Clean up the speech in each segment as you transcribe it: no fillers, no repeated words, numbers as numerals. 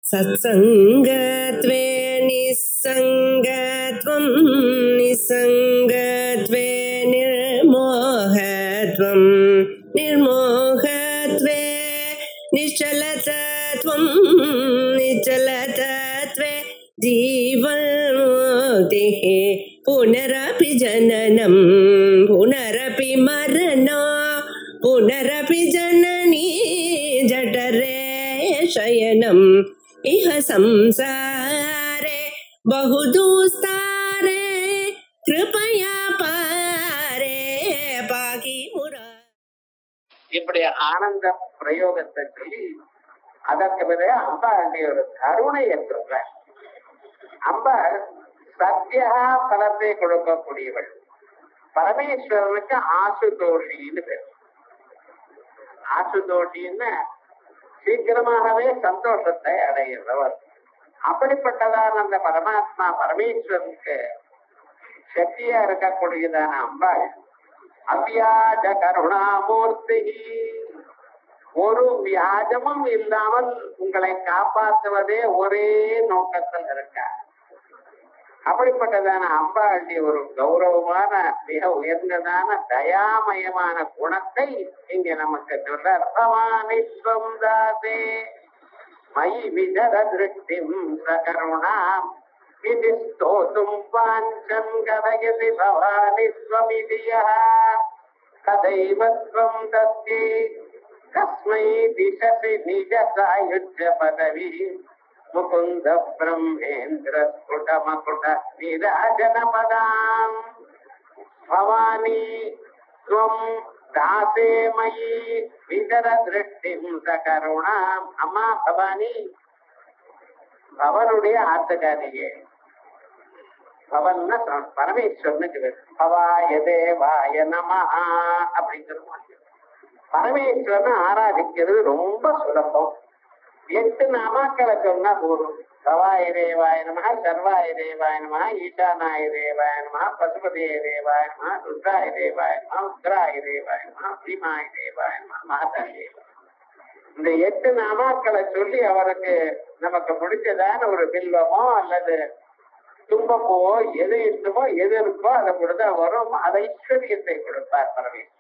सत्संगत्वे निस्संगत्वं निस्संगत्वे निर्मोहत्वं निर्मोहत्वे निश्चलतत्वं निश्चलतत्वे जीवन्मुक्तिः पुनरपि जननं पुनरपि मरणं पुनरपि जननी जठरे शयनम् इह संसारे बहुदुस्तारे कृपया पारे पाकि मुरा. இப்படி ஆனந்த பிரயோகத்தை சொல்லி அதற்கு பிறகு அம்பாளுடைய ஒரு கருணையை சொல்ற. அம்பாள் சத்யா பலத்தை கொடுக்கக்கூடியவள். பரமேஸ்வரனுக்கு ஆசுதோஷின்னு பேர். ஆசுதோஷின்னு சீக்கிரமாகவே சந்தோஷத்தை அடைகிறவர். அப்படிப்பட்டதான அந்த பரமாத்மா பரமேஸ்வரனுக்கு சக்தியா இருக்கக்கூடியதான அம்பாள் அவ்யாஜ கருணாமூர்த்தி, ஒரு வியாஜமும் இல்லாமல் உங்களை காப்பாற்றுவதே ஒரே நோக்கத்தில் இருக்க. அப்படிப்பட்டதான அம்பாளுடைய ஒரு கௌரவமான மிக உயர்ந்ததான தயாமயமான குணத்தை இங்க நமக்கு சொல்றார். பவானிஸ்வம் தாசே மயி விதர திருஷ்டிம் சகருணாம் விதிஸ்தோதும் வாஞ்சம் கதயதி பவானிஸ்வமிதியः ததைவத்வம் தஸ்யை கஸ்மை திசசி நிஜ சாயுஜ்ய பதவி முகுந்த பிரம்மேந்திர ஸ்புட மகுட நிராஜன பதாம் பவானி ஸ்வம் தாசே மயி விதர திருஷ்டிம் சகருணாம். அம்மா பவானி பவனுடைய ஆத்துக்காரியே. பவன்னா பரமேஸ்வரனுக்கு பவாய தேவாய நமஹா அப்படிங்கிறது. பரமேஸ்வரனை ஆராதிக்கிறது ரொம்ப சுலபம். 8 நாமாக்களை சொன்னா போதும். பவாய தேவாய நமஹா, சர்வாய தேவாய நமஹா, ஈசானாய தேவாய நமஹா, பசுபதிய தேவாய நமஹா, ருத்ராய தேவாய நமஹா, உக்ராய தேவாய நமஹா, பீமாய தேவாய நமஹா, மாதாய தேவாய. இந்த 8 நாமாக்களை சொல்லி அவருக்கு நமக்கு பிடிச்சதான ஒரு பில்வமோ அல்லது துன்பமோ எது இஷ்டமோ எது இருக்கோ அதை கொடுத்தா வரும். அதை ஐஸ்வர்யத்தை கொடுப்பார் பரமேஸ்வரன்.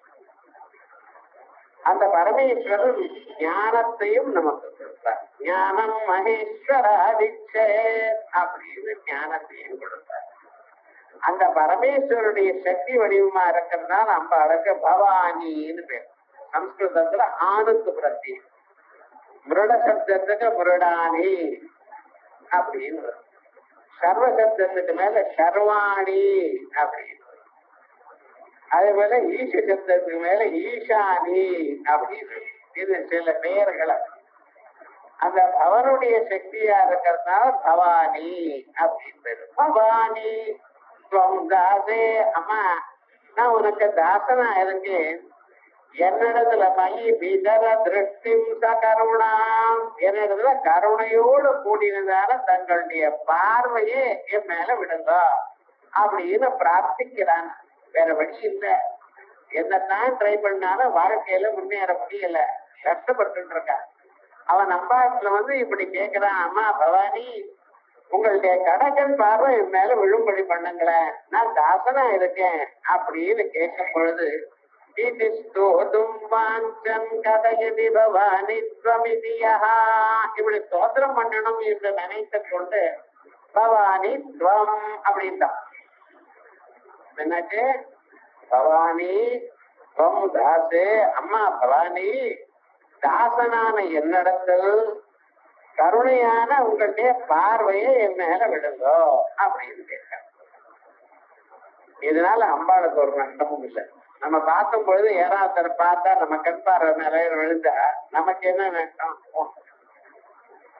அந்த பரமேஸ்வரன் ஞானத்தையும் நமக்கு கொடுப்பார். ஞானம் மகேஸ்வராதிச்சே அப்படின்னு ஞானத்தையும் கொடுப்பார். அந்த பரமேஸ்வருடைய சக்தி வடிவமா இருக்கிறதுனால நம்ம அழகு பவானின்னு பேர். சம்ஸ்கிருதத்துல ஆணுக்கு பிரத்தி, மிருட சப்தத்துக்கு மிருடானி அப்படின்னு வரும். சர்வ சப்தத்துக்கு மேல சர்வாணி அப்படின்னு வரும். அதே போல ஈச சப்தத்துக்கு மேல ஈசானி அப்படின்னு. இது சில பெயர்களை அந்த அவனுடைய சக்தியா இருக்கிறதுனால பவானி அப்படின்னு. பவானி தாசே, அம்மா நான் உனக்கு தாசனா இருக்கேன். என்னிடத்துல மயி விதர திருஷ்டிம் சகருணாம், என்னிடத்துல கருணையோடு கூடினதான தங்களுடைய பார்வையே என் மேல விடுங்க அப்படின்னு பிரார்த்திக்கிறான். வேற வழி இல்லை. என்னத்தான் ட்ரை பண்ணாலும் வாழ்க்கையில முன்னேற முடியல, கஷ்டப்பட்டு இருக்கான். அவன் நம்பாட்டுல இப்படி கேட்கிறான். அம்மா பவானி, உங்களுடைய கடகன் பார்வை என் மேல விழும்படி பண்ணுங்களேன், நான் தாசனா இருக்கேன் அப்படின்னு கேட்கும் பொழுது இப்படி ஸ்தோத்திரம் பண்ணணும் என்று நினைத்து கொண்டு பவானி துவம் அப்படின்ட்டான். என்னாச்சு? பவானி துவம் தாசே, அம்மா பவானி தாசனான என்னிடத்தில் கருணையான உங்களுடைய பார்வையை என் மேல விடுங்கோ அப்படின்னு கேட்க. இதனால அம்பாளுக்கு ஒரு நஷ்டமும் இல்லை. நம்ம பார்க்கும் பொழுது ஏறாத்தரை பார்த்தா நம்ம கண் பார்வை மேல விழுந்தா நமக்கு என்ன நஷ்டம்?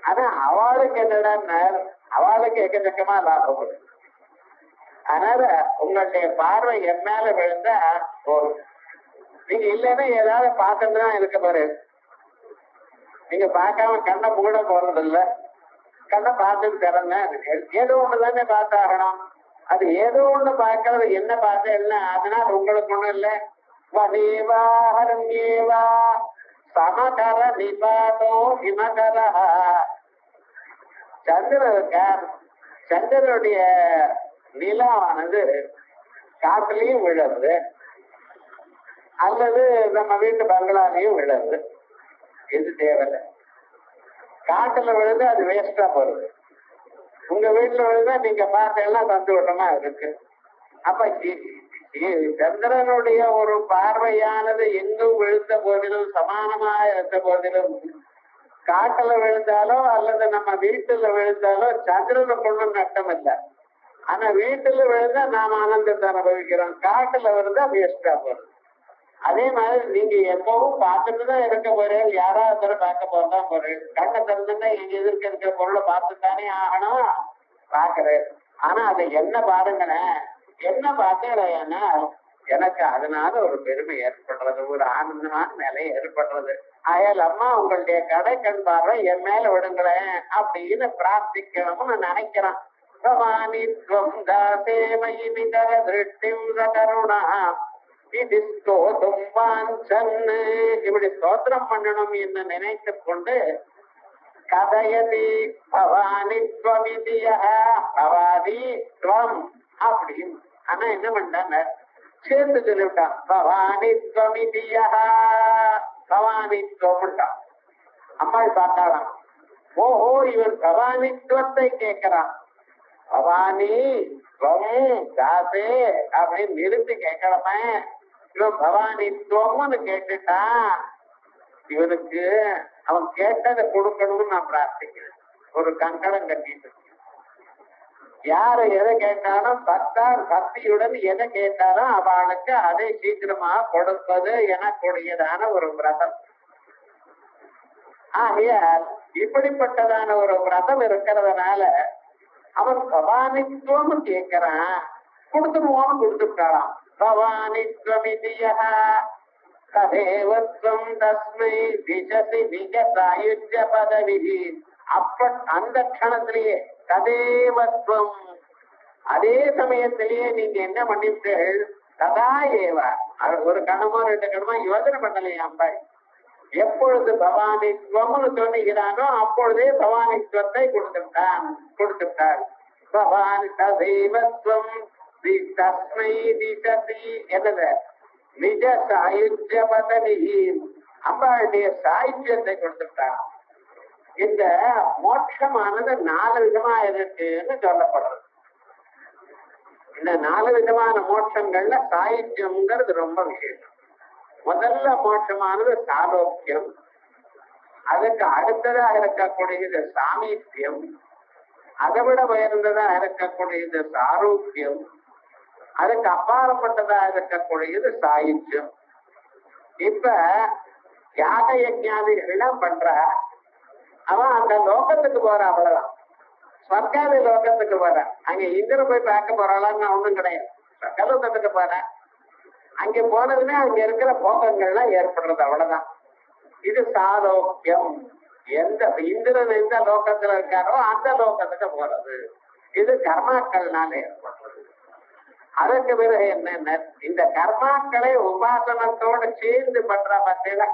ஆனா அவளுக்கு என்னடா, அவளுக்கு எக்கச்சக்கமா லாபம் கொடுக்கும். அதனால உங்களுடைய பார்வை என் மேல விழுந்தா போதும். நீங்க இல்லைன்னா ஏதாவது பார்த்துட்டு தான் இருக்க பாரு. நீங்க பார்க்காம கண்ணை மூட போறது இல்ல, கண்ணை பார்த்துட்டு திறந்த ஏதோ ஒண்ணுதானே பார்த்தாகணும். அது ஏதோ ஒண்ணு பார்க்கறது என்ன பார்த்த என்ன, அதனால உங்களுக்கு ஒண்ணும் இல்லை. வதேவாஹரண்யேவா சமகர நிபாதோ ஹிமகர சந்திரன் இருக்கார், சந்திரனுடைய நிலாவானது காட்டுலயும் விழுறது அல்லது நம்ம வீட்டு பங்களாலையும் விழுறது. எது தேவையில்லை. காட்டுல விழுது அது வேஸ்டா போறது. உங்க வீட்டுல விழுந்தா நீங்க பார்த்தீங்கன்னா சந்தோஷமா இருக்கு. அப்ப சந்திரனுடைய ஒரு பார்வையானது எங்கும் விழுந்த போதிலும் சமானமா இருந்த போதிலும் காட்டுல விழுந்தாலோ அல்லது நம்ம வீட்டுல விழுந்தாலோ சந்திரனுக்கு ஒண்ணும் நட்டம் இல்லை. ஆனா வீட்டுல விழுந்தா நாம ஆனந்தத்தை அனுபவிக்கிறோம், காட்டுல விழுந்தா வேஸ்டா போறது. அதே மாதிரி நீங்க எப்பவும் பார்த்துட்டுதான் இருக்க போறேன், யாராவது பார்க்க போறதான் போறேன். கண்ணை திறந்துட்டா எங்க எதிர்க்க இருக்கிற பொருளை பார்த்துத்தானே ஆகணும், பாக்குறேன். ஆனா அதை என்ன பாருங்களேன், என்ன பார்த்தேன்னா எனக்கு அதனால ஒரு பெருமை ஏற்படுறது, ஒரு ஆனந்தமான நிலை ஏற்படுறது. அயல் அம்மா உங்களுடைய கடை கண் பார்வை என் மேல விடுங்களேன் அப்படின்னு பிரார்த்திக்கணும்னு நினைக்கிறான். பவானித்வம் தாசேமயி நிதர திருஷ்டிம் சகருணா இப்படி ஸ்தோத்திரம் பண்ணணும் என்று நினைத்து கொண்டு கதையதி பவானித்வமிதிய பவாதி துவம் அப்படின்னு. ஆனா என்ன பண்ணாங்க, சேர்ந்து சொல்லிவிட்டான். பவானித்வமிதிய பவானித்வம்ட்டான். அம்மாள் பார்த்தாலாம், ஓஹோ இவன் பவானித்துவத்தை கேட்கிறான். பவானி தாசே அப்படின்னு நிறுத்தி கேட்கணுமே, இவன் பவானித்துவம்னு கேட்டுட்டான். இவனுக்கு அவன் கேட்டதை கொடுக்கணும்னு நான் பிரார்த்திக்கிறேன். ஒரு கங்கணம் கட்டிட்டு யாரு எதை கேட்டாலும் பக்தியுடன் எதை கேட்டாலும் அவளுக்கு அதை சீக்கிரமாக கொடுப்பது எனக்குடையதான ஒரு விரதம். ஆகையால் இப்படிப்பட்டதான ஒரு விரதம் இருக்கிறதுனால அவன் பவானித்துவம் கேட்கிறான், கொடுத்துருவோன்னு கொடுத்துட்டாளாம். பவானித்வமிதியா ததேவத்வம் தஸ்மை திசசி விகசாயுஜ்ய பதவிஹி. அப்ப அந்த கணத்திலேயே ததேவத்வம், அதே சமயத்திலேயே நீங்க என்ன பண்ணிவிட்டீர்கள், ததா ஏவ ஒரு கணமோ ரெண்டு கணமோ யோசனை பண்ணலையா அம்பாள். எப்பொழுது பவானித்துவம்னு சொல்லுகிறானோ அப்பொழுதே பவானித்துவத்தை கொடுத்துட்டாள். பவானி ததேவத்வம் தஸ்மை திசசி என்னது நிஜ சாயுஜ்ய பதவிஹி, அம்பாளுடைய சாயுஜ்யத்தை கொடுத்துட்டான். இந்த மோட்சமானது 4 விதமா இருக்குன்னு சொல்லப்படுறது. இந்த 4 விதமான மோட்சங்கள்ல சாயுஜ்யம்ங்கிறது ரொம்ப விசேஷம். முதல்ல மோட்சமானது சாலோக்கியம், அதுக்கு அடுத்ததாக இருக்கக்கூடியது சாமீபியம், அதை விட உயர்ந்ததா இருக்கக்கூடியது சாரூக்கியம், அதுக்கு அப்பாற்பட்டதா இருக்கக்கூடியது சாயுஜ்யம். இப்ப யாக யஜ்ஞாதிகள்லாம் பண்ற அவன் அந்த லோகத்துக்கு போற, அவ்வளவுதான். ஸ்வர்காதி லோகத்துக்கு போற, அங்க இந்திர போய் பார்க்க போறாளான்னு ஒண்ணும் கிடையாது. ஸ்வர்கலோகத்துக்கு போற, அங்க போனதுமே அங்க இருக்கிற போகங்கள்லாம் ஏற்படுறது, அவ்வளவுதான். இது சாலோக்கியம். எந்த இந்திரன் எந்த லோகத்துல இருக்காரோ அந்த லோகத்துக்கு போறது, இது கர்மாக்கள்னால ஏற்படுறது. அதற்கு பிறகு என்னென்ன, இந்த கர்மாக்களை உபாசனத்தோடு சேர்ந்து பண்ற பார்த்தீங்கன்னா,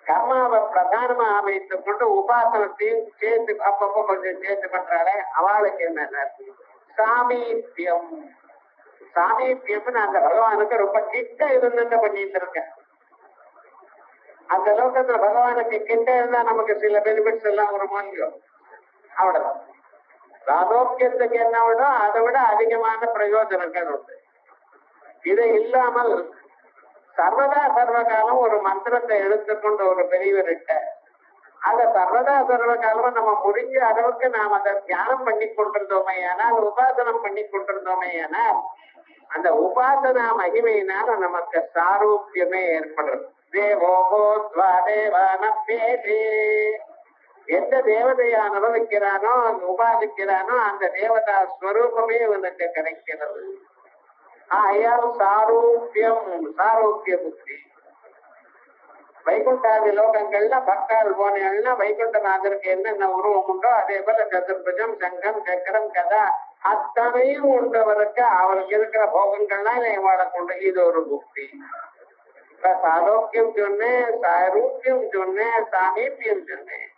கர்மாவை பிரதானமா அமைத்துக் கொண்டு உபாசனத்தையும் சேர்த்து அப்பப்போ கொஞ்சம் சேர்த்து பண்றாளே அவளுக்கு என்னென்ன சாமீபியம். சாமீபியம் அந்த பகவானுக்கு ரொம்ப கிட்ட இருந்துட்டு பண்ணிட்டு இருக்கேன். அந்த லோகத்துல பகவானுக்கு கிட்ட இருந்தா நமக்கு சில பெனிஃபிட்ஸ் எல்லாம் ஒரு மூலியம், அவ்வளவுதான். சாலோக்கியத்துக்கு என்ன விட அதை விட அதிகமான பிரயோஜனங்கள் உண்டு. இது இல்லாமல் சர்வதா சர்வகாலம் ஒரு மந்திரத்தை எடுத்துக்கொண்டு ஒரு பெரியவர்கிட்ட அந்த சர்வதா சர்வகாலம் நம்ம முடிஞ்ச அளவுக்கு நாம் அதை தியானம் பண்ணி கொண்டிருந்தோமே ஆனால், உபாசனம் பண்ணி கொண்டிருந்தோமே ஆனால், அந்த உபாசனா மகிமையினால நமக்கு சாரூக்கியமே ஏற்படுறது. தேவோகோ தேவானப்பேதே, எந்த தேவதையை அனுபவிக்கிறானோ உபாசிக்கிறானோ அந்த தேவதா ஸ்வரூபமே இவனுக்கு கிடைக்கிறது. ஆகையால் சாரூக்கியம், சாரூக்கிய புத்தி. வைகுண்டாதி லோகங்கள்ல பக்தால் போனா வைகுண்டநாதருக்கு என்னென்ன உருவம் உண்டோ அதே போல சதுர்புஜம், சங்கம், சக்கரம், கதா அத்தனையும் உண்டவருக்கு அவருக்கு இருக்கிற போகங்கள்லாம் இவாளை கொண்டு, இது ஒரு புக்தி. இப்ப சாலோக்கியம் சொன்னேன், சாரூக்கியம் சொன்னேன், சாமீபியம் சொன்னேன்.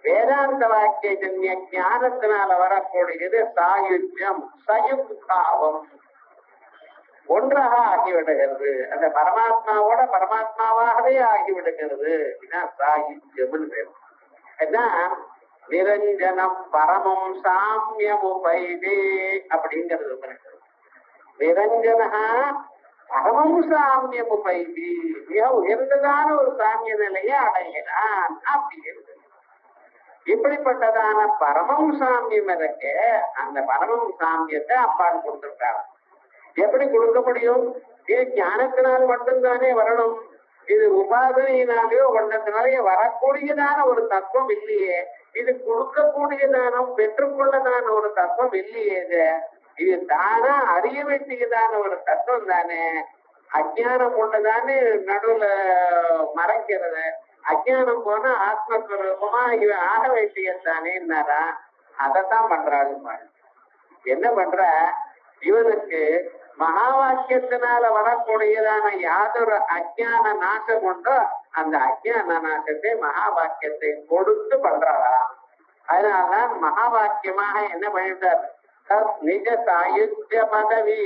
வேதாந்த வாக்கிய ஜன்ய ஞானத்தினால வரக்கூடியது சாயுஜ்யம், சயுக்தாவம், ஒன்றாக ஆகிவிடுகிறது. அந்த பரமாத்மாவோட பரமாத்மாவாகவே ஆகிவிடுகிறது. இதுதான் சாயுஜ்யம். நிரஞ்சனம் பரமம் சாமியமுபைதே அப்படிங்கிறது. நிரஞ்சனா பரமம் சாமியமுபைதி, மிக உயர்ந்ததான ஒரு சாமிய நிலையை அடைகிறான் அப்படிங்கிறது. இப்படிப்பட்டதான பரமம் சாமியம் இருக்க, அந்த பரமம் சாமியத்தை அப்பால் கொடுத்துருக்காங்க. எப்படி கொடுக்க முடியும்? இது ஞானத்தினால் மட்டும்தானே வரணும். இது உபாதனையினாலேயோ ஒன்றத்தினாலேயோ வரக்கூடியதான ஒரு தத்துவம் இல்லையே. இது கொடுக்கக்கூடியதான பெற்றுக்கொள்ளதான ஒரு தத்துவம் இல்லையே. இது தானா அறிய வேண்டியதான ஒரு தத்துவம் தானே. அஜானம் ஒண்ணுதானே நடுவுல மறைக்கிறது. அஜானம் போனா ஆத்மஸ்வரூபமா இவன் ஆக வேண்டியதானேன்னாரா, அதைத்தான் பண்றாள். என்ன பண்ற, இவனுக்கு மகா வாக்கியத்தினால வரக்கூடியதான யாதொரு அஜான நாசம் உண்டோ அந்த அஜான நாசத்தை மகா வாக்கியத்தை கொடுத்து பண்றாராம். அதனால்தான் மகா வாக்கியமாக என்ன பண்ணிட்டார், நிஜ சாயுஜ்ய பதவி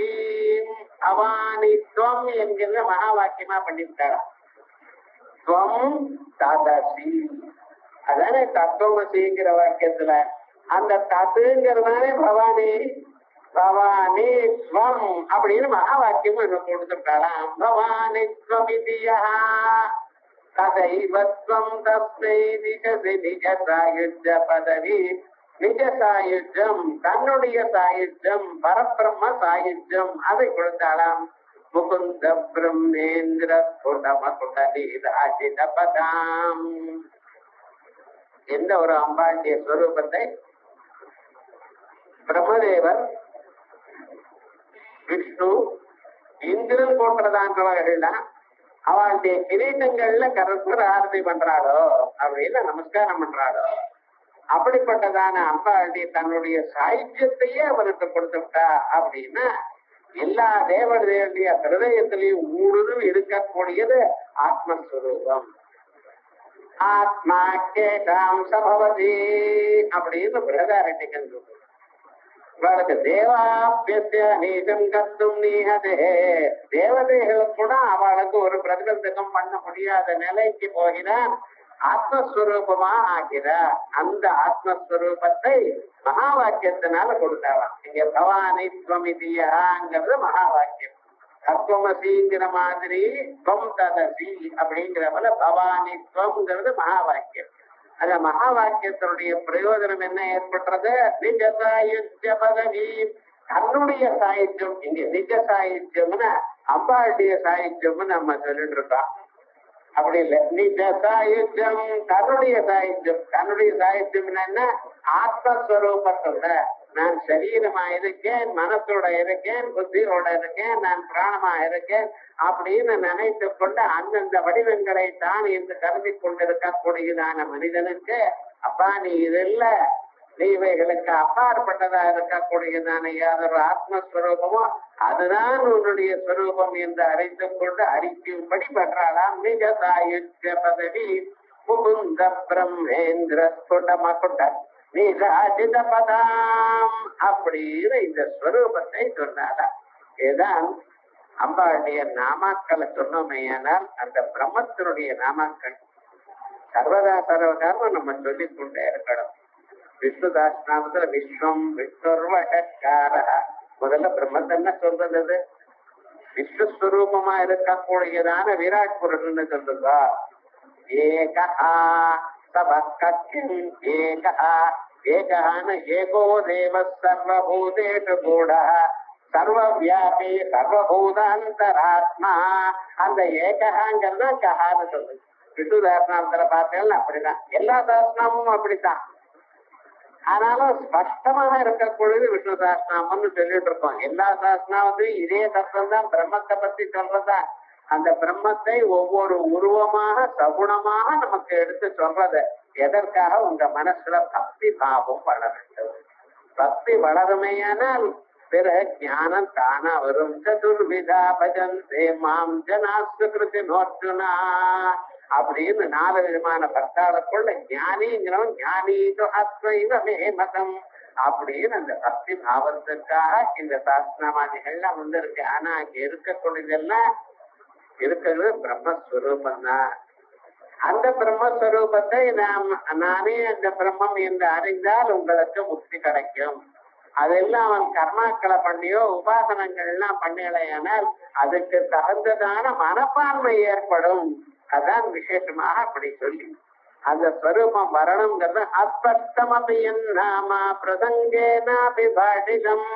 அவானித்வம் என்கிற மகா வாக்கியமா பண்ணிவிட்டாரா. துவம் ததசி, அதானே தத்துவமசிங்கிற வாக்கியத்துல அந்த தத்துங்கிறதானே பவானி, பவானி ஸ்வம் அப்படின்னு மகா வாக்கியமும் என்ன கொடுத்துட்டாளாம். பவானி ஸ்வமிதியா ததைவத்வம் தஸ்மை நிஜசி நிஜ சாயுஜ்ய பதவி. நிஜ சாயுஜ்யம், தன்னுடைய சாயுஜ்யம், பரபிரம்ம சாயுஜ்யம், அதை கொடுத்தாளாம். முகுந்த பிரம்மேந்திர ஸ்புடமகுடலீராஜித பதாம். எந்த ஒரு அம்பாண்டிய ஸ்வரூபத்தை பிரம்மதேவர், விஷ்ணு, இந்திரன் போன்றதான்றவர்கள் தான் அவளுடைய கிரீட்டங்கள்ல கருத்துற ஆரத்தி பண்றாளோ அப்படின்னு நமஸ்காரம் பண்றாளோ, அப்படிப்பட்டதான அம்பாளுடைய தன்னுடைய சாயுஜ்யத்தையே அவருக்கு கொடுத்துட்டா அப்படின்னா எல்லா தேவதையுடைய ஹிருதயத்திலையும் ஊடுருவி இருக்கக்கூடியது ஆத்மஸ்வரூபம். ஆத்மா கேட்டாம் சபவதி அப்படின்னு பிரதாரண்யகன் சொல்றார். இவளுக்கு தேவாபியஸ்ய நீசம் கத்தும் நீஹதே, தேவதைகளுக்கு கூட அவளுக்கு ஒரு பிரதிபந்தகம் பண்ண முடியாத நிலைக்கு போகிறான். ஆத்மஸ்வரூபமா ஆகிறார். அந்த ஆத்மஸ்வரூபத்தை மகா வாக்கியத்தினால கொடுத்தாராம். இங்க பவானி ஸ்வமிதியாங்கிறது மகா வாக்கியம். தத்துவமசிங்கிற மாதிரி ஸ்வம் ததசி அப்படிங்கிற போல பவானி ஸ்வம்ங்கிறது மகா வாக்கியம். அந்த மகா வாக்கியத்தினுடைய பிரயோஜனம் என்ன ஏற்படுறது? நிஜ சாயுஜ்ய பதவி, தன்னுடைய சாயுஜ்யம். இங்க நிஜ சாயுஜ்யம்னா அம்பாளுடைய சாயுஜ்யம்னு நம்ம சொல்லிட்டு இருக்கோம். அப்படி இல்லை, நிஜ சாயுஜ்யம் தன்னுடைய சாயுஜ்யம். தன்னுடைய சாயுஜ்யம் என்ன? ஆத்மஸ்வரூபத்தோட நான் சரீரமா இருக்கேன், மனசோட இருக்கேன், புத்தியோட இருக்கேன், நான் பிராணமா இருக்கேன் அப்படின்னு நினைத்து கொண்டு அந்தந்த வடிவங்களை தான் என்று கருதி கொண்டிருக்கக்கூடியதான மனிதனுக்கு அப்பா நீ இது இல்ல, நீ இவைகளுக்கு அப்பாற்பட்டதா இருக்கக்கூடியதான யாதொரு ஆத்மஸ்வரூபமோ அதுதான் உன்னுடைய ஸ்வரூபம் என்று அறிந்து கொண்டு அறிக்கும்படி பண்றாளாம். நிஜ சாயுஜ்ய பதவி முகுந்த பிரம்மேந்திர ஸ்புடமகுட நீராஜித பதாம் அப்படின்னு இந்த ஸ்வரூபத்தை சொன்னாரா. இதுதான் அம்பாளுடைய நாமாக்களை சொன்னோமையானால் அந்த பிரம்மத்தினுடைய நாமாக்கள் சர்வதா சர்வகாரம் நம்ம சொல்லிக் கொண்டே இருக்கணும். விஷ்ணு தாஸ்நாமத்துல விஸ்வம் விஷ்ணுர்வஷக்கார, முதல்ல பிரம்மத்தன்ன சொல்றது. விஸ்வஸ்வரூபமா இருக்கக்கூடியதான விராட் புருஷன்னு சொல்றதா. ஏகா சபக்கத்தின் ஏகா, ஏகான ஏகோ தேவ சர்வபூதேஷு கூடா சர்வவியாபி சர்வபூதாந்தராத்மா. அந்த ஏகங்கிறத கஹான்னு சொல்லுது. விஷ்ணு தாஸ்நாமத்துல பார்த்தேன்னா அப்படிதான், எல்லா தாஸ்நாமும் அப்படித்தான். ஆனாலும் ஸ்பஷ்டமாக இருக்கக்கூடியது விஷ்ணு சாஸ்திரம்னு சொல்லிட்டு இருக்கோம். எல்லா சாஸ்திரத்தையும் இதே தத்துவம் தான், பிரம்மத்தை பத்தி சொல்றதா. அந்த பிரம்மத்தை ஒவ்வொரு உருவமாக சகுணமாக நமக்கு எடுத்து சொல்றது எதற்காக? உங்க மனசுல பக்தி பாவம் வளர வேண்டும். பக்தி வளருமையானால் பிறகு ஞானம் தானா வரும். சதுர்விதா பஜந்தே மாம் ஜனா சுக்ருதி நோர்ஜுனா. அப்படின்னு 4 விதமான பக்தாளுக்குள்ள ஞானிங்கிறவன் ஞானீது அத்வைவமே மதம் அப்படின்னு அந்த பக்தி பாவத்துக்காக இந்த சாஸ்திரமாதிகள்லாம் வந்திருக்கு. ஆனா அங்க இருக்கக்கூடியதெல்லாம் இருக்கிறது பிரம்மஸ்வரூபம் தான். அந்த பிரம்மஸ்வரூபத்தை நானே அந்த பிரம்மம் என்று அறிந்தால் உங்களுக்கு முக்தி கிடைக்கும். அதெல்லாம் அவன் கர்மாக்களை பண்ணியோ உபாசனங்கள்லாம் பண்ணலையானால் அதுக்கு தகுந்ததான மனப்பான்மை ஏற்படும். அதான் விசேஷமாக அப்படி சொல்லி அந்த ஸ்வரூபம் வரணுங்கிறது அஸ்பஷ்டமபியன் நாமா பிரசங்கேனாபிபாஷிதம்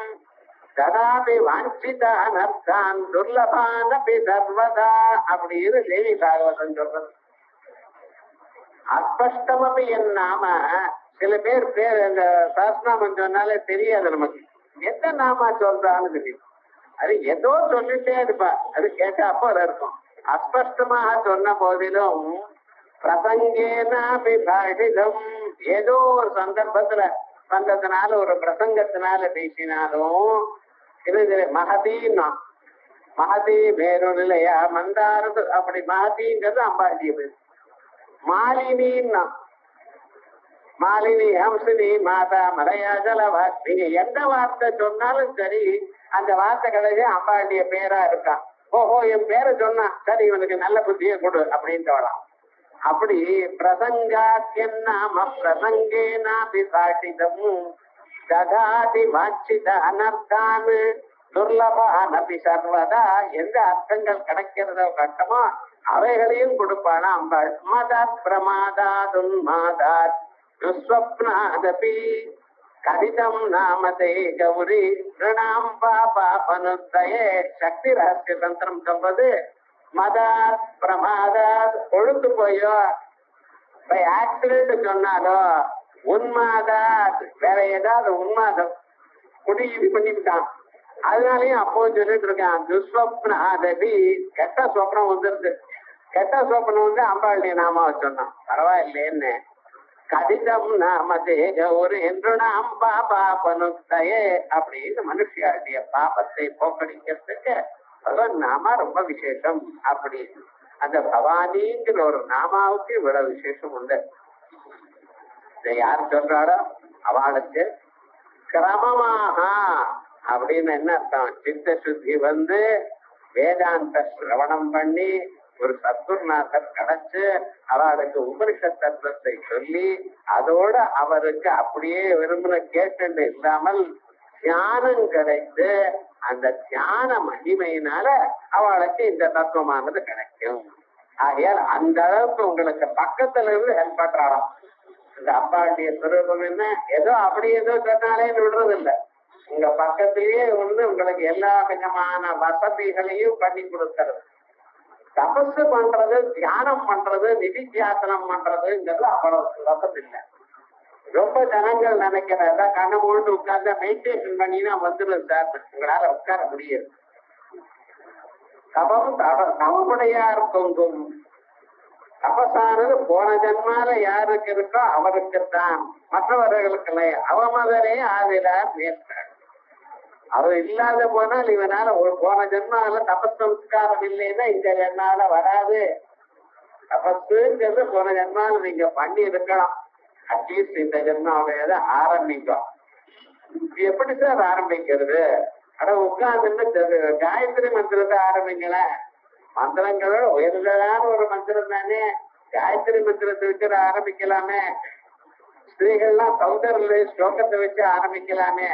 ததாபி வாஞ்சிதான் துர்லபானபி சர்வதா அப்படின்னு தேவி பாகவதம் சொல்றது. அஸ்பஷ்டமபி என் நாம சில பேர் இந்த சாஸ்திரநாமம் சொன்னாலே தெரியாது நமக்கு எந்த நாமா சொல்றான்னு தெரியும். அது ஏதோ சொல்லிட்டே இருப்பா, அது கேட்டா அப்போ இருக்கும். அஸ்பஷ்டமாக சொன்ன போதிலும் பிரசங்கேனாபிபாஷிதம் ஏதோ ஒரு சந்தர்ப்பத்துல வந்ததுனால ஒரு பிரசங்கத்தினால பேசினாலும் இது மகதீன்னா மகதி வேறொரு இல்லையா மந்தாரது அப்படி மகதிங்கிறது அம்பாண்டிய பேர். மாலினின்னா மாலினி ஹம்சினி மாதா மலையா ஜலவா நீங்க எந்த வார்த்தை சொன்னாலும் சரி அந்த வார்த்தை கடைசி அம்பாண்டிய பேரா இருக்கான். ஓஹோ என் பேரை சொன்னா சரி இவனுக்கு நல்ல புத்தியை கொடு அப்படின்னு சொல்லலாம். அப்படி பிரசங்காத்யன்னாம பிரசங்கேனாபிபாஷிதம் ததாதி வாஞ்சித அனர்த்தான் துர்லபானபி சர்வதா எந்த அர்த்தங்கள் கிடைக்கிறதோ கட்டமோ அவைகளையும் கொடுப்பானா அம்பாள். மதாத் பிரமாதாதுன்மாதாத் துஸ்வப்னாதபி கடிதம் நாமதே கௌரி ரிணாம் பாபாபனுத்தயே சக்தி ரகசிய தந்திரம் சொல்றது. மதாத் பிரமாதாத் கொழுத்து போயோ ஆக்சிடென்ட் சொன்னாலோ உன்மாதாத் வேற ஏதாவது உன்மாதம் குடி இது பண்ணிவிட்டான் அதனாலயும் அப்போ சொல்லிட்டு இருக்கான். துஸ்வப்னாதபி கெட்ட சொப்னம் வந்துருது. கெட்ட சொப்னம் வந்து அம்பாளுடைய நாமாவை சொன்னான் பரவாயில்லைன்னு. கடிதம் நாமதே கௌரி என்று நாம் பாபாபனுத்தயே அப்படின்னு மனுஷியாருடைய பாபத்தை போக்கடிக்கிறதுக்கு பகவான் நாமா ரொம்ப விசேஷம். அப்படி அந்த பவானிங்கிற ஒரு நாமாவுக்கு இவ்வளவு விசேஷம் உண்டு. இதை யார் சொல்றாரோ அவளுக்கு கிரமமாக அப்படின்னு என்ன அர்த்தம், சித்த சுத்தி வந்து வேதாந்த சிரவணம் பண்ணி ஒரு சத்குருநாதர் கிடைச்சு அவளுக்கு உபனிஷத் தத்துவத்தை சொல்லி அதோட அவருக்கு அப்படியே விரும்பின கேட்டு இல்லாமல் தியானம் கிடைத்து அந்த தியான மகிமையினால அவளுக்கு இந்த தத்துவமானது கிடைக்கும். ஆகையால் அந்த அளவுக்கு உங்களுக்கு பக்கத்துல இருந்து ஹெல்ப் பண்றாளாம். இந்த அம்பாளுடைய சுரூபம் என்ன ஏதோ அப்படி ஏதோ சொன்னாலே விடுறது இல்லை. உங்க பக்கத்திலேயே வந்து உங்களுக்கு எல்லா விதமான வசதிகளையும் பண்ணி கொடுக்கறது. தபசு பண்றது தியானம் பண்றது நிதித்தியாசனம் பண்றதுங்கிறது அவ்வளவு சுலபம் இல்லை. ரொம்ப ஜனங்கள் நினைக்கிறதா கண்ணை மூழ்கு உட்கார்ந்து மெடிடேஷன் பண்ணினா வந்துடும் சார், உங்களால உட்கார முடியாது. தபம் தவமுடையார் தொங்கும். தபசானது போன ஜன்மால யாருக்கு இருக்கோ அவருக்குத்தான், மற்றவர்களுக்கு இல்லை. அவமதரே ஆதிலார் நேர்த்தார். அவர் இல்லாத போனால் இவனால ஒரு போன ஜன்மால தபசம்ஸ்காரம் இல்லைன்னா இந்த ஜன்மால வராது. தபஸுங்கிறது போன ஜன்மால நீங்க பண்ணி இருக்கலாம். அட்லீஸ்ட் இந்த ஜன்மாவையத ஆரம்பிக்கும். எப்படி சார் ஆரம்பிக்கிறது? அட உட்கார்ந்து காயத்ரி மந்திரத்தை ஆரம்பிங்கள. மந்திரங்களோட உயர்ந்ததான ஒரு மந்திரம் தானே. காயத்ரி மந்திரத்தை வச்சு ஆரம்பிக்கலாமே. ஸ்திரீகள்லாம் சௌந்தர்ய ஸ்லோகத்தை வச்சு ஆரம்பிக்கலாமே.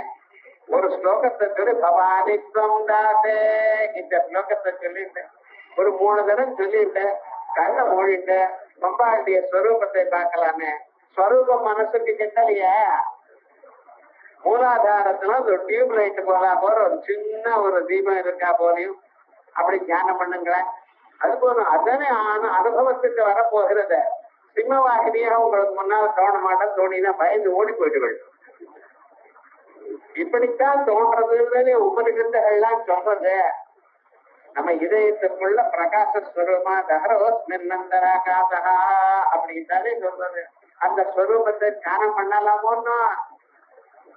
ஒரு ஸ்லோகத்தை சொல்லி பவானித்வம் தாசே இந்த ஸ்லோகத்தை சொல்லிட்டு ஒரு 3 தடவை சொல்லிட்டு கண்ணை மூடிட்டு பம்பாளுடைய ஸ்வரூபத்தை பார்க்கலாமே. ஸ்வரூபம் மனசுக்கு கிட்டலையா? மூலாதாரத்துல ஒரு டியூப் லைட் போலா போற ஒரு சின்ன ஒரு தீபம் இருக்கா போலையும் அப்படி தியானம் பண்ணுங்களேன். அது போதும். அதானே அனுபவத்துக்கு வரப்போகிறத. சிம்மவாகினியாக உங்களுக்கு முன்னால் தோண மாட்டேன். தோணினா பயந்து ஓடி போயிட்டு இப்படித்தான் தோன்றதுன்னு உபனிஷத்துகள்லாம் சொல்றது. நம்ம இதயத்துக்குள்ள பிரகாச ஸ்வரூபமா தகரோஸ்மின்னந்தரா காசகா அப்படின்தானே சொல்றது. அந்த ஸ்வரூபத்தை தியானம் பண்ணலாமோன்னா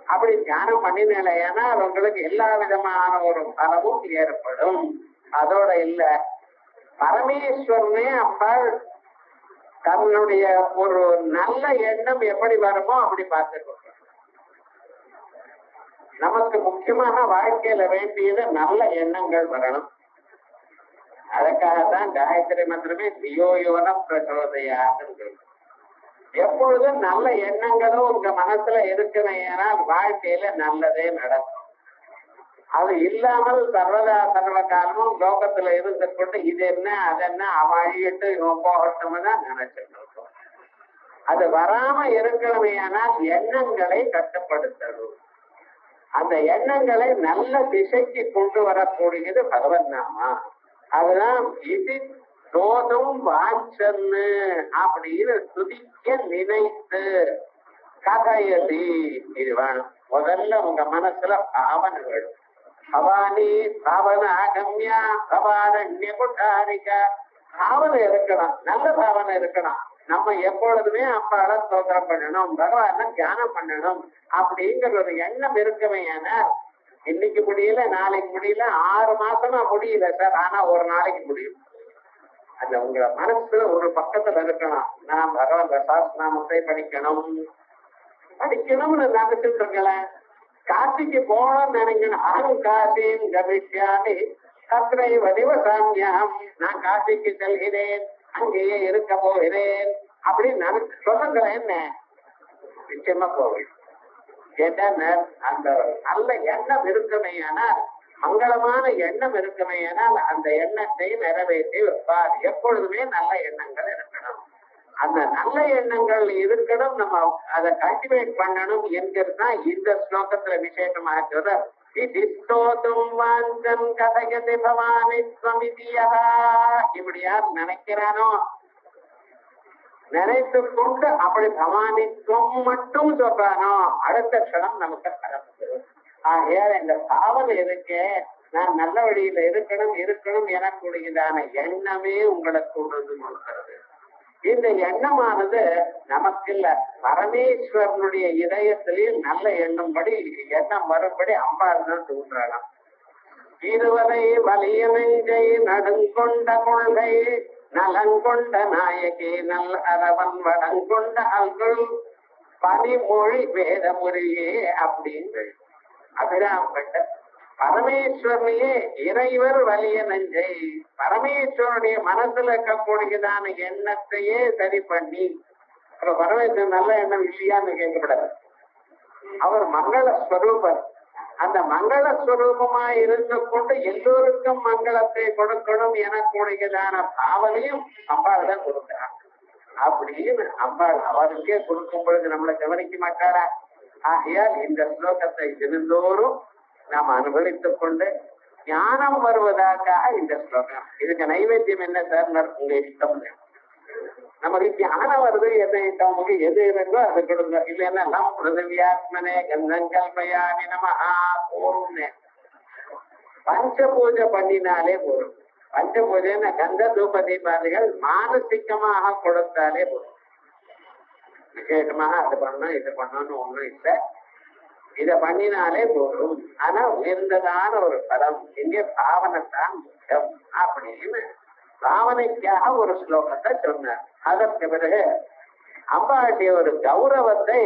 அப்படி தியானம் பண்ணினா உங்களுக்கு எல்லா விதமான ஒரு பலமும் ஏற்படும். அதோட இல்ல பரமேஸ்வரனே அம்பாள் தன்னுடைய ஒரு நல்ல எண்ணம் எப்படி வருமோ அப்படி பார்த்துக்கணும். நமக்கு முக்கியமாக வாழ்க்கையில வேண்டியது நல்ல எண்ணங்கள் வரணும். அதுக்காகத்தான் காயத்ரி மந்திரமே தியோயோன பிரச்சோதயான்னு. எப்பொழுதும் நல்ல எண்ணங்களும் உங்க மனசுல இருக்குமையானால் வாழ்க்கையில நல்லதே நடக்கும். அது இல்லாமல் சர்வதா சர்வ காலமும் லோகத்துல இருந்து கொண்டு இது என்ன அது என்ன அழியிட்டு இவன் போகட்டும்னு தான் நினைச்சிட்டு இருக்கோம். அது வராம இருக்கணுமையானால் எண்ணங்களை கட்டுப்படுத்தணும். அந்த எண்ணங்களை நல்ல திசைக்கு கொண்டு வரக்கூடியது பகவன் நாமா. அதுதான் இது தோதும் வாஞ்சன்னு அப்படின்னு துதிக்க நினைத்து கதையதி. இது வேணும். முதல்ல உங்க மனசுல பாவனை வேணும். பவானி பாவன ஆகம்யா பவாரண்ய கொட்டாரிக்கா. பாவனை இருக்கணும், நல்ல பாவனை இருக்கணும். நம்ம எப்பொழுதுமே அம்பாள ஸ்தோத்திரம் பண்ணணும், பகவான தியானம் பண்ணணும் அப்படிங்கிற ஒரு எண்ணம் இருக்கவே. ஏன்னா இன்னைக்கு முடியல, நாளைக்கு முடியல, 6 மாசமா முடியல சார், ஆனா ஒரு நாளைக்கு முடியும். அந்த உங்க மனசுல ஒரு பக்கத்துல இருக்கணும், நான் பகவான் சாஸ்திரநாமத்தை படிக்கணும்னு நினைச்சிட்டு இருக்கேன். காசிக்கு போகணும்னு நினைக்கணும். அகம் காசியும் கவிஷ்யாமி தத்ரை வதிவசாமியம். நான் காசிக்கு செல்கிறேன், அங்கேயே இருக்க போகிறேன் அப்படின்னு நினைச்சு சொல்லுங்களேன். என்ன நிச்சயமா போவேன். கேட்டா அந்த நல்ல எண்ணம் இருக்குமையானால், மங்களமான எண்ணம் இருக்குமையானால் அந்த எண்ணத்தை நிறைவேற்றி வைப்பார். எப்பொழுதுமே நல்ல எண்ணங்கள் இருக்கணும். அந்த நல்ல எண்ணங்கள் இருக்கணும், நம்ம அதை கல்டிவேட் பண்ணணும் என்கிறதுதான் இந்த ஸ்லோகத்துல விசேஷமாக. இப்படி யார் நினைக்கிறானோ, நினைத்து கொண்டு அப்படி பவானித்துவம் மட்டும் சொல்றானோ, அடுத்த க்ஷணம் நமக்கு பரப்புகிறது. ஆகையால் இந்த பாவனை இருக்கே, நான் நல்ல வழியில இருக்கணும் எனக்குரியதான எண்ணமே உங்களுக்கு கொண்டு கொடுக்கிறது. இந்த எண்ணமானது நமக்கு இல்ல, பரமேஸ்வரனுடைய இதயத்திலேயே நல்ல எண்ணம் வரும்படி அம்பாள் தான் தூண்டுறாங்க. இருவரை வலிய நெஞ்சை நடுங்கொண்ட கொள்கை நலங்கொண்ட நாயகி நல் அரவன் வடங்கொண்ட அல்குள் பனிமொழி வேத மொழியே அப்படின்னு அபிராம்பட்ட பரமேஸ்வரனையே இறைவர் வலிய நெஞ்சை, பரமேஸ்வரனுடைய மனசுல இருக்கக்கூடியதான எண்ணத்தையே சரி பண்ணி. அப்ப பரமேஸ்வரன் நல்ல எண்ணம் இல்லையான்னு கேட்கப்படாது. அவர் மங்களஸ்வரூபர். அந்த மங்களஸ்வரூபமா இருந்து கொண்டு எல்லோருக்கும் மங்களத்தை கொடுக்கணும் எனக்கூடியதான பாவனையும் அம்பாள் தான் கொடுக்கிறார். அப்படின்னு அம்பாள் அவருக்கே கொடுக்கும் பொழுது நம்மளை கவனிக்க மாட்டாரா? ஆகையால் இந்த ஸ்லோகத்தை தினந்தோறும் நாம் அனுபவித்துக் கொண்டு ஞானம் வருவதற்காக இந்த ஸ்லோகம். இதுக்கு நைவேத்தியம் என்ன சார்? உங்க இஷ்டம். நமக்கு ஞானம் வருது, என்ன இஷ்டம் நமக்கு எது இருக்கோ அதை கொடுங்க. இல்லைன்னா நம் பிருதிவியாத்மனே கந்தங்கல்பயாமி நமஹ போரும்னு பஞ்ச பூஜை பண்ணினாலே போரும். பஞ்ச பூஜைன்னா கந்த தூப தீபாதிகள் மானசிகமாக கொடுத்தாலே போரும். விசேஷமாக அது பண்ணணும் இது பண்ணணும்னு ஒண்ணும் இல்லை, இத பண்ணினாலே போதும். ஆனா உயர்ந்ததான ஒரு பலம் இங்கே பாவனைத்தான் முக்கியம் அப்படின்னு பாவனைக்காக ஒரு ஸ்லோகத்தை சொன்னார். அதற்கு பிறகு அம்பாளுடைய ஒரு கௌரவத்தை